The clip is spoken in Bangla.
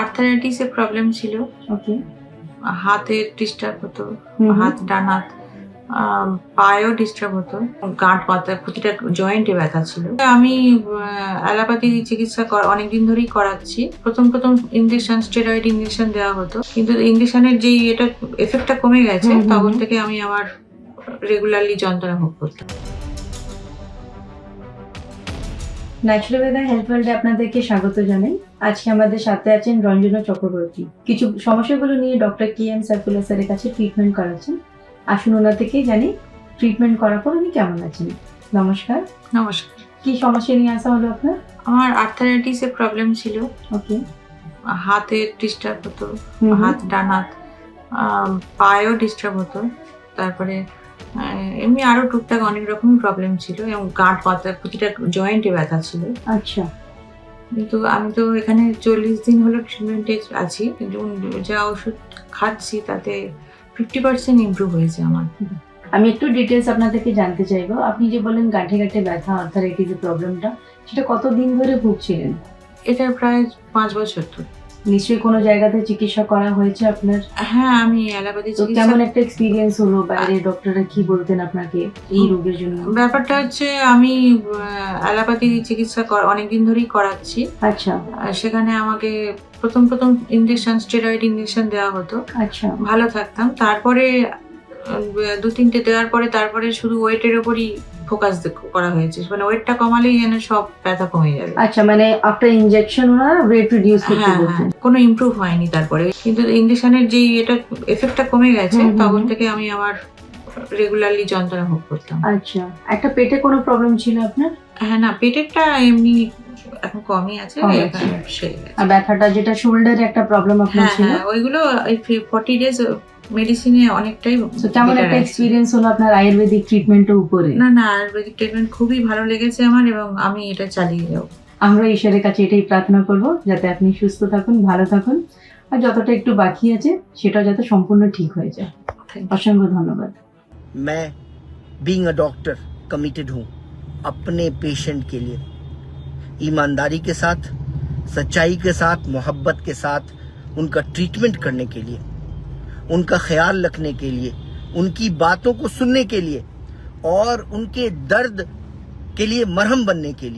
আর্থারাইটিসের প্রবলেম ছিল। ওকে। হাতের ডিস্টার্ব হতো, হুম হুম। হাত ডান হাত, পায়েও ডিস্টার্ব হতো, গাঁট মাথা প্রতিটা জয়েন্টে ব্যথা ছিল। আমি অ্যালোপ্যাথি চিকিৎসা অনেকদিন ধরেই করাচ্ছি। প্রথম ইঞ্জেকশন, স্টেরয়েড ইঞ্জেকশন দেওয়া হতো, কিন্তু ইঞ্জেকশনের যেই এফেক্টটা কমে গেছে, হুম হুম তখন হুম। থেকে আমি আমার রেগুলারলি যন্ত্রণা ভোগ করতাম। ন্যাচুরালওয়েদার হেলথ ওয়ার্ল্ডে আপনাদেরকে স্বাগত জানাই। আজকে আমাদের সাথে আছেন রঞ্জনা চক্রবর্তী। কিছু সমস্যাগুলো নিয়ে ডক্টর KM সাইফুল্লাহ স্যারের কাছে ট্রিটমেন্ট করাচ্ছেন। আসুন ওনার থেকেই জানি ট্রিটমেন্ট করার পর উনি কেমন আছেন। নমস্কার। নমস্কার। কি সমস্যা নিয়ে আসা হলো আপনার? আমার আর্থারাইটিসের প্রবলেম ছিল। ওকে। হাতের ডিস্টার্ব হতো, হুম হুম। হাত ডান হাত, পায়েও ডিস্টার্ব হতো। তারপরে এমনি আরো টুকটাক অনেক রকম প্রবলেম ছিল, এবং গাঁট মাথা প্রতিটা জয়েন্টে ব্যথা ছিল। আচ্ছা। কিন্তু আমি তো এখানে 40 দিন হলো ট্রিটমেন্টে আছি, কিন্তু যা ওষুধ খাচ্ছি তাতে 50% ইমপ্রুভ হয়েছে আমার। আমি একটু ডিটেলস আপনাদেরকে জানতে চাইবো। আপনি যে বলেন গাঁঠে গাঁঠে ব্যথা আর্থারাইটিসের প্রবলেমটা, সেটা কতদিন ধরে ভুগছিলেন? এটা প্রায় 5 বছর ধরে। নিশ্চয়ই কোনো জায়গাতে চিকিৎসা করা হয়েছে আপনার? হ্যাঁ, আমি অ্যালোপ্যাথি তো চিকিৎসা। কেমন একটা এক্সপিরিয়েন্স হলো? বাইরে ডক্টররা কি বলতেন আপনাকে এই রোগের জন্য? ব্যাপারটা হচ্ছে, আমি অ্যালোপ্যাথি চিকিৎসা অনেকদিন ধরেই করাচ্ছি। আচ্ছা সেখানে আমাকে প্রথম ইঞ্জেকশন, স্টেরয়েড ইঞ্জেকশন দেওয়া হতো, আচ্ছা। ভালো থাকতাম। তারপরে 2-3টে দেওয়ার পরে তারপরে শুধু ওয়েটের ওপরই ফোকাস করা হয়েছে, মানে ওয়েটটা কমালেই যেন সব ব্যথা কমে যাবে। আচ্ছা, মানে আফটার ইনজেকশন ওনারা ওয়েট রিডিউস করতে হ্যাঁ, বলতেন? কোনো ইমপ্রুভ হয়নি তারপরে, কিন্তু ইঞ্জেকশনের যেই এফেক্টটা কমে গেছে, হুম, হুম, তখন হুম। থেকে আমি আমার রেগুলারলি যন্ত্রণা ভোগ করতাম। আচ্ছা, একটা পেটে কোনো প্রবলেম ছিল আপনার? হ্যাঁ, না, পেটেরটা এমনি এখন কমই আছে, কমই এখন আছে। সেরে গেছে। আর ব্যথাটা যেটা শোল্ডারে একটা প্রবলেম আপনার হ্যাঁ ছিল? হ্যাঁ, ওইগুলো 40 ডেজ মেডিসিনে অনেকটাই তো কেমন better একটা আছে। এক্সপিরিয়েন্স হলো আপনার আয়ুর্বেদিক ট্রিটমেন্টের উপরে? না, আয়ুর্বেদিক ট্রিটমেন্ট খুবই ভালো লেগেছে আমার, এবং আমি এটা চালিয়ে যাবো। আমরা ঈশ্বরের কাছে এটাই প্রার্থনা করব যাতে আপনি সুস্থ থাকুন, ভালো থাকুন, আর যতটা একটু বাকি আছে সেটা যাতে সম্পূর্ণ ঠিক হয়ে যায়। Thank you. অসংখ্য ধন্যবাদ। मैं बीइंग अ डॉक्टर कमिटेड हूँ अपने पेशेंट के लिए, ईमानदारी के साथ, सच्चाई के साथ, मोहब्बत के साथ उनका ट्रीटमेंट करने के लिए, उनका ख्याल रखने के लिए, उनकी बातों को सुनने के लिए और उनके दर्द के लिए मरहम बनने के लिए।